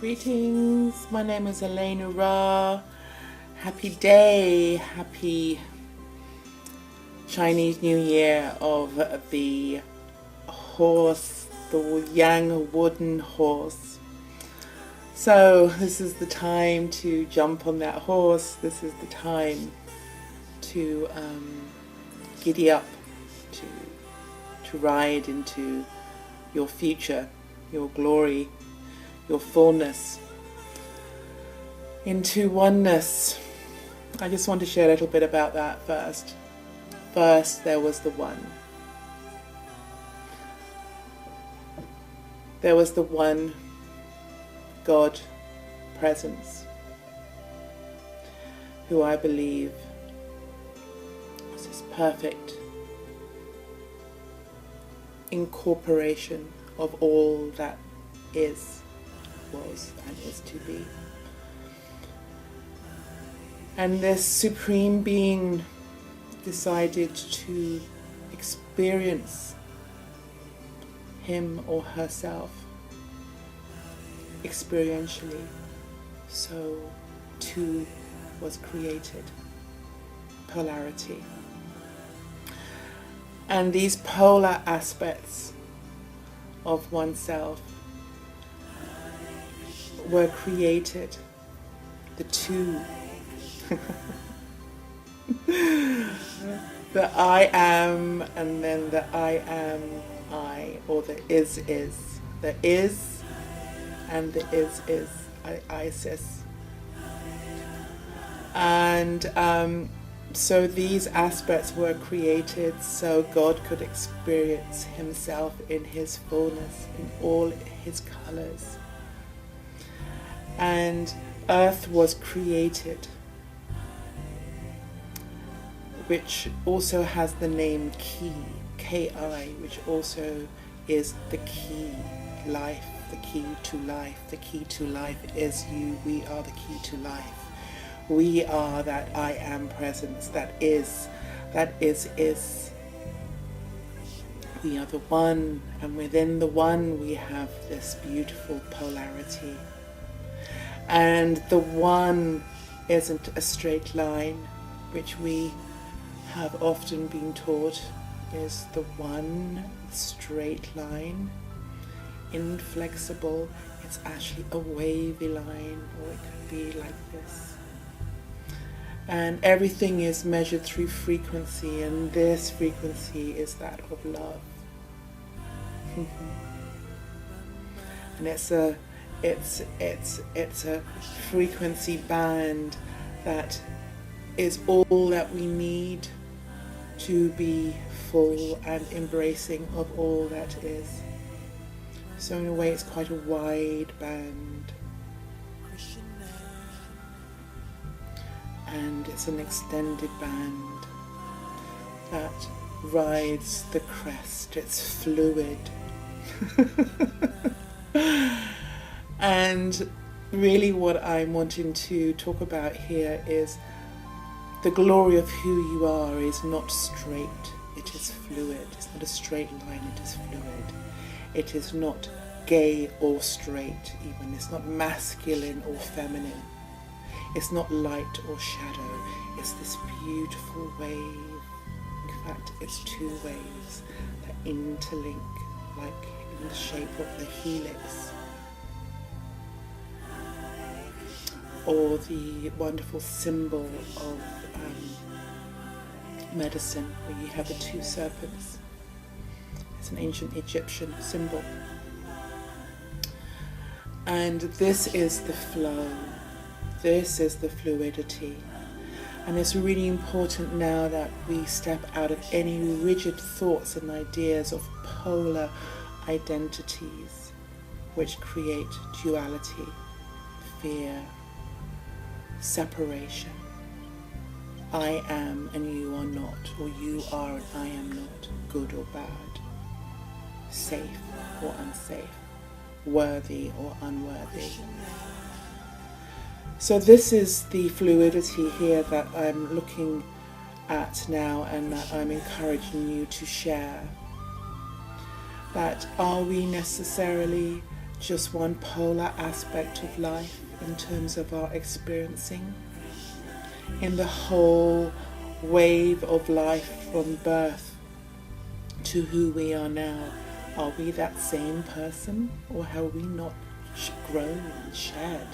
Greetings, my name is Alaenura. Happy day, happy Chinese New Year of the horse, the yang wooden horse. So this is the time to jump on that horse. This is the time to giddy up, to ride into your future, your glory, your fullness, into oneness. I just want to share a little bit about that first. First, there was the one. There was the one God presence, who I believe was this perfect incorporation of all that is, was, and is to be. And this Supreme Being decided to experience him or herself experientially. So two was created, polarity. And these polar aspects of oneself were created, the two. The I am, and then the I am I, or the is. The is and the is, Isis. And so these aspects were created so God could experience himself in his fullness, in all his colors. And earth was created, which also has the name Ki, Ki, which also is the key, life, the key to life. The key to life is you. We are the key to life. We are that I am presence, that is. We are the one, and within the one we have this beautiful polarity. And the one isn't a straight line, which we have often been taught is the one straight line, inflexible. It's actually a wavy line, or it could be like this. And everything is measured through frequency, and this frequency is that of love. And it's a frequency band that is all that we need to be full and embracing of all that is. So in a way it's quite a wide band, and it's an extended band that rides the crest. It's fluid. And really what I'm wanting to talk about here is the glory of who you are is not straight, it is fluid. It's not a straight line, it is fluid. It is not gay or straight even. It's not masculine or feminine. It's not light or shadow. It's this beautiful wave. In fact, it's two waves that interlink like in the shape of the helix. Or the wonderful symbol of medicine, where you have the two serpents. It's an ancient Egyptian symbol. And this is the flow. This is the fluidity. And it's really important now that we step out of any rigid thoughts and ideas of polar identities which create duality, fear, separation. I am and you are not, or you are and I am not, good or bad, safe or unsafe, worthy or unworthy. So this is the fluidity here that I'm looking at now, and that I'm encouraging you to share. That are we necessarily just one polar aspect of life in terms of our experiencing. In the whole wave of life from birth to who we are now, are we that same person, or have we not grown and shed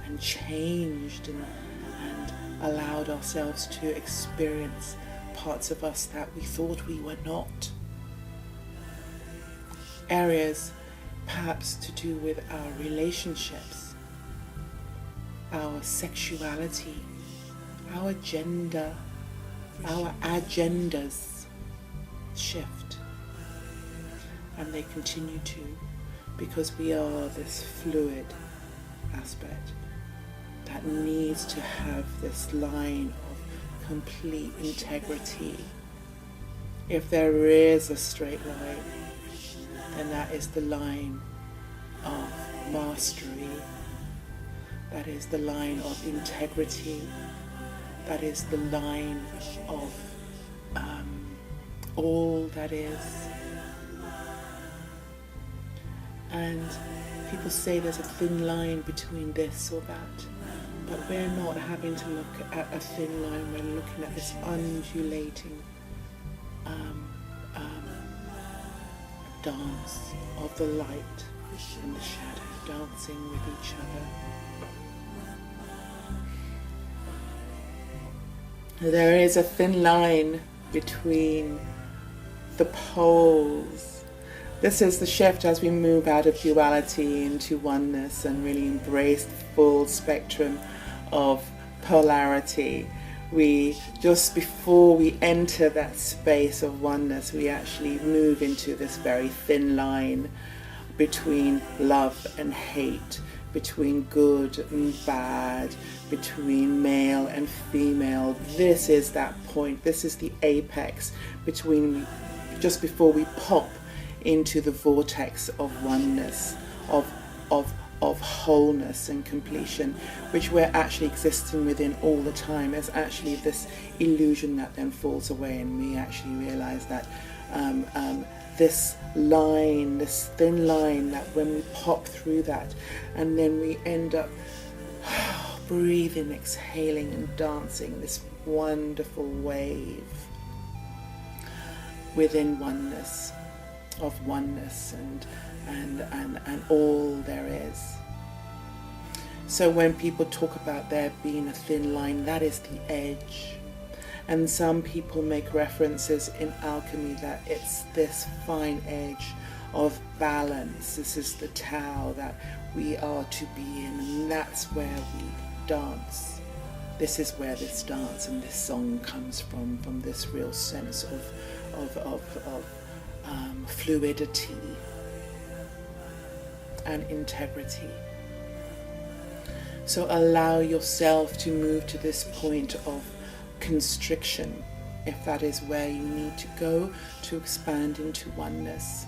and changed and allowed ourselves to experience parts of us that we thought we were not? Areas perhaps to do with our relationships, our sexuality, our gender, our agendas shift. And they continue to, because we are this fluid aspect that needs to have this line of complete integrity. If there is a straight line, then that is the line of mastery. That is the line of integrity. That is the line of all that is. And people say there's a thin line between this or that, but we're not having to look at a thin line. We're looking at this undulating dance of the light and the shadow dancing with each other. There is a thin line between the poles. This is the shift as we move out of duality into oneness and really embrace the full spectrum of polarity. We, just before we enter that space of oneness, we actually move into this very thin line between love and hate, between good and bad, between male and female. This is that point. This is the apex between, just before we pop into the vortex of oneness, of wholeness and completion, which we're actually existing within all the time. There's actually this illusion that then falls away, and we actually realize that this line, this thin line, that when we pop through that, and then we end up breathing, exhaling and dancing this wonderful wave within oneness, of oneness and all there is. So when people talk about there being a thin line, that is the edge. And some people make references in alchemy that it's this fine edge of balance. This is the Tao that we are to be in, and that's where we dance. This is where this dance and this song comes from this real sense of fluidity and integrity. So allow yourself to move to this point of constriction, if that is where you need to go to expand into oneness.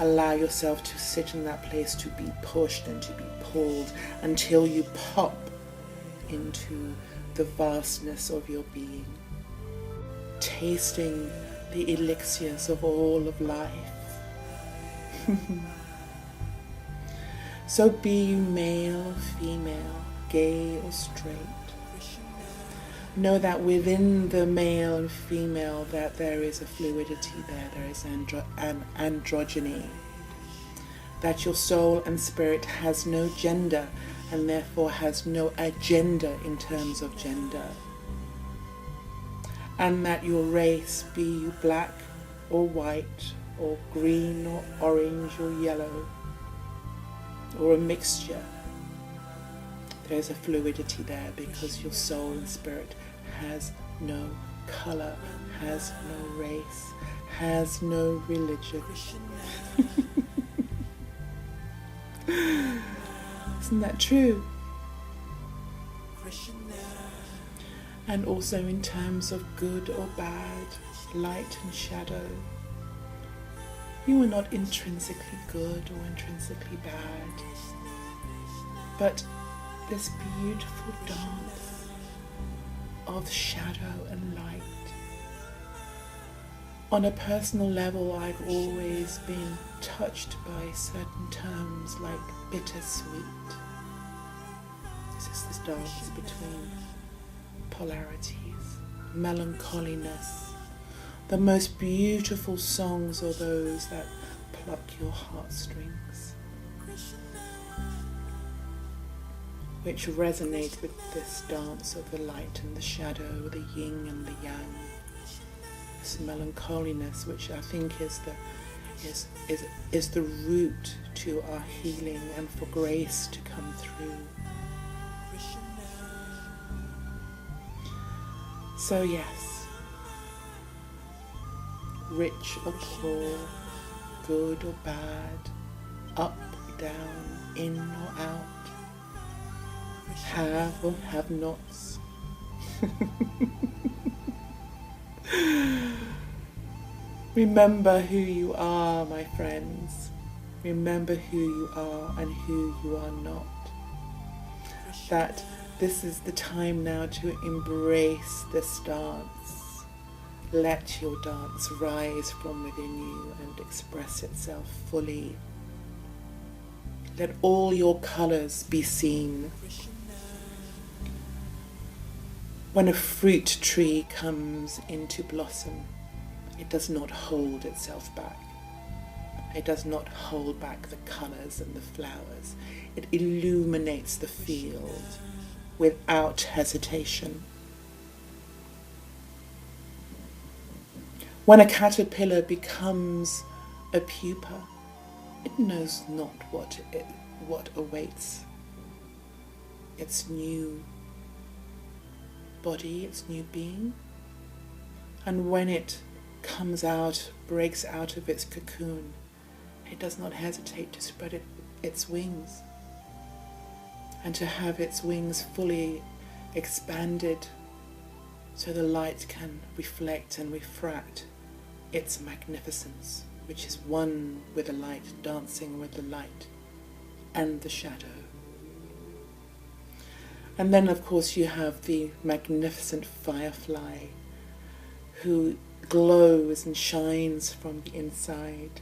Allow yourself to sit in that place, to be pushed and to be pulled until you pop into the vastness of your being, tasting the elixirs of all of life. So be you male, female, gay or straight, know that within the male and female that there is a fluidity there is an androgyny, that your soul and spirit has no gender and therefore has no agenda in terms of gender, and that your race, be you black or white or green or orange or yellow or a mixture, there's a fluidity there, because your soul and spirit has no color, has no race, has no religion. Isn't that true? And also in terms of good or bad, light and shadow, you are not intrinsically good or intrinsically bad, but this beautiful dance of shadow and light On a personal level, I've always been touched by certain terms like bittersweet. This is this dance between polarities, melancholiness. The most beautiful songs are those that pluck your heartstrings, which resonate with this dance of the light and the shadow, the yin and the yang. This melancholiness, which I think is the route to our healing and for grace to come through. So yes, rich or poor, good or bad, up, down, in or out, have or have nots. Remember who you are, my friends. Remember who you are and who you are not. That this is the time now to embrace this dance. Let your dance rise from within you and express itself fully. Let all your colours be seen. When a fruit tree comes into blossom, it does not hold itself back. It does not hold back the colours and the flowers. It illuminates the field without hesitation. When a caterpillar becomes a pupa, it knows not what awaits its new body, its new being. And when it comes out, breaks out of its cocoon, it does not hesitate to spread its wings and to have its wings fully expanded so the light can reflect and refract its magnificence, which is one with the light, dancing with the light and the shadow. And then of course you have the magnificent firefly who glows and shines from the inside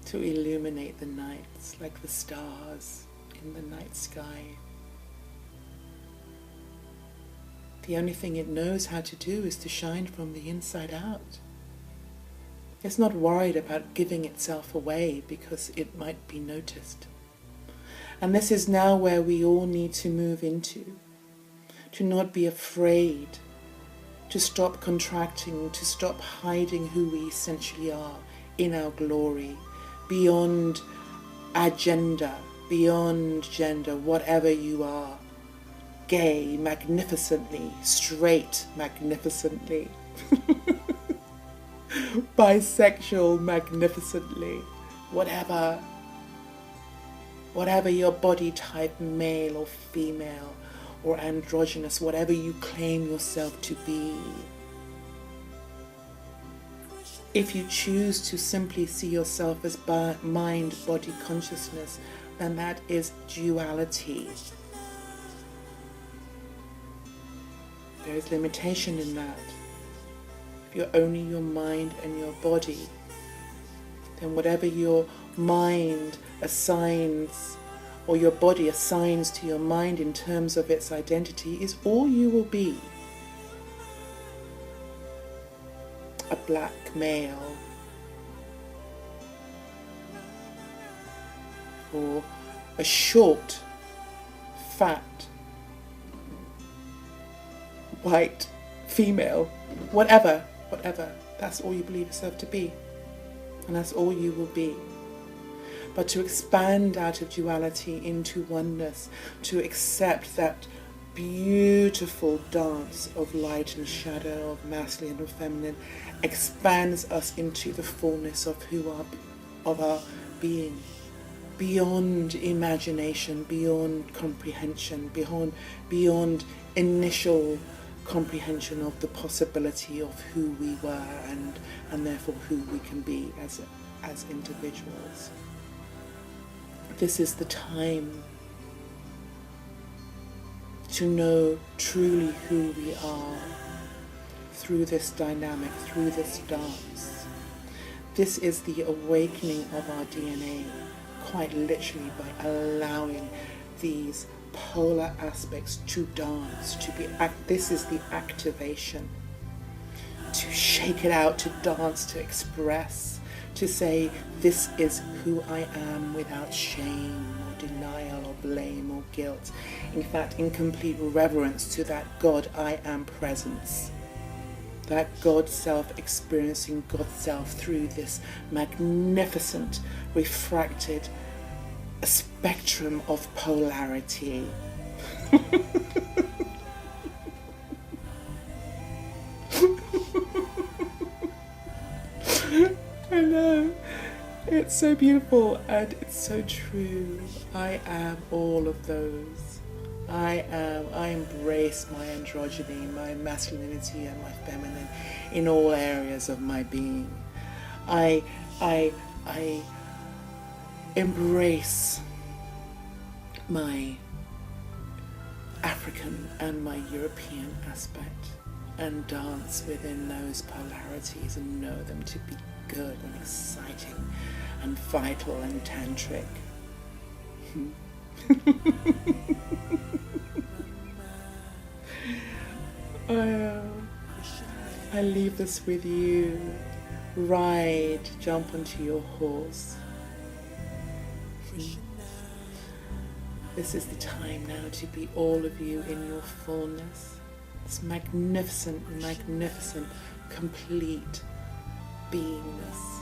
to illuminate the nights like the stars in the night sky. The only thing it knows how to do is to shine from the inside out. It's not worried about giving itself away because it might be noticed. And this is now where we all need to move into, to not be afraid, to stop contracting, to stop hiding who we essentially are in our glory, beyond agenda, beyond gender, whatever you are. Gay, magnificently, straight, magnificently, bisexual, magnificently, whatever your body type, male or female, or androgynous, whatever you claim yourself to be. If you choose to simply see yourself as mind, body, consciousness, then that is duality. There is limitation in that. If you're only your mind and your body, then whatever your mind assigns or your body assigns to your mind in terms of its identity is all you will be. A black male, or a short, fat, white, female, whatever, that's all you believe yourself to be, and that's all you will be. But to expand out of duality into oneness, to accept that beautiful dance of light and shadow, of masculine and feminine, expands us into the fullness of our being, beyond imagination, beyond comprehension, beyond initial comprehension of the possibility of who we were and therefore who we can be as individuals. This is the time to know truly who we are, through this dynamic, through this dance. This is the awakening of our DNA, quite literally, by allowing these polar aspects to dance, this is the activation. To shake it out, to dance, to express, to say, this is who I am without shame or denial or blame or guilt. In fact, in complete reverence to that God I am presence. That God self experiencing God self through this magnificent, refracted spectrum of polarity. I know, it's so beautiful and it's so true. I am all of those. I embrace my androgyny, my masculinity and my feminine in all areas of my being. I embrace my African and my European aspect and dance within those polarities and know them to be good and exciting and vital and tantric. I leave this with you. Ride, jump onto your horse. This is the time now to be all of you in your fullness. This magnificent, magnificent, complete beingness.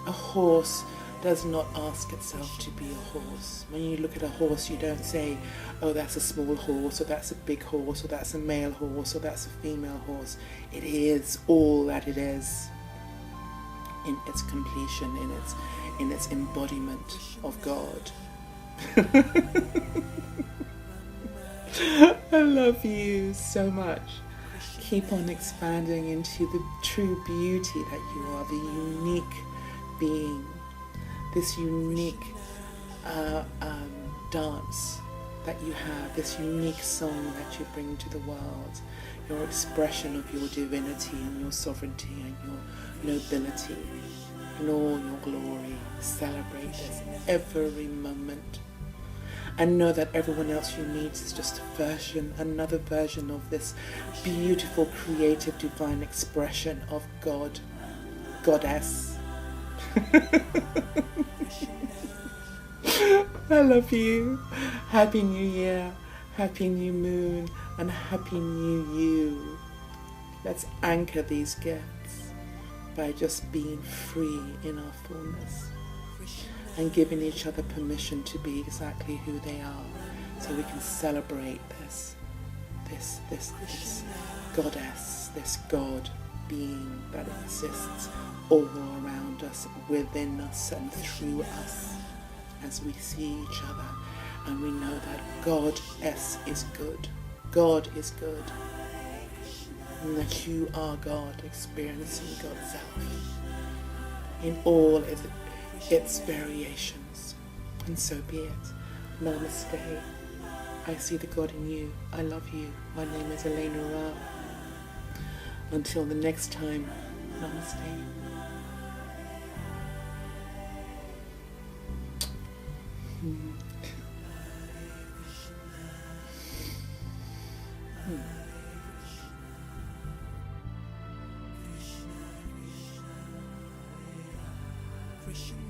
A horse does not ask itself to be a horse. When you look at a horse, you don't say, oh, that's a small horse, or that's a big horse, or that's a male horse, or that's a female horse. It is all that it is in its completion, in its embodiment of God. I love you so much. Keep on expanding into the true beauty that you are, the unique being, this unique dance that you have, this unique song that you bring to the world, your expression of your divinity and your sovereignty and your nobility in all your glory. Celebrate this every moment. And know that everyone else you meet is just a version, another version of this beautiful, creative, divine expression of God, Goddess. I love you. Happy New Year, Happy New Moon, and Happy New You. Let's anchor these gifts by just being free in our fullness and giving each other permission to be exactly who they are, so we can celebrate this goddess, this God being that exists all around us, within us and through us, as we see each other and we know that Goddess is good. God is good. And that you are God, experiencing God's self in all its variations. And so be it. Namaste. I see the God in you. I love you. My name is Alaenura. Until the next time, namaste. Krishna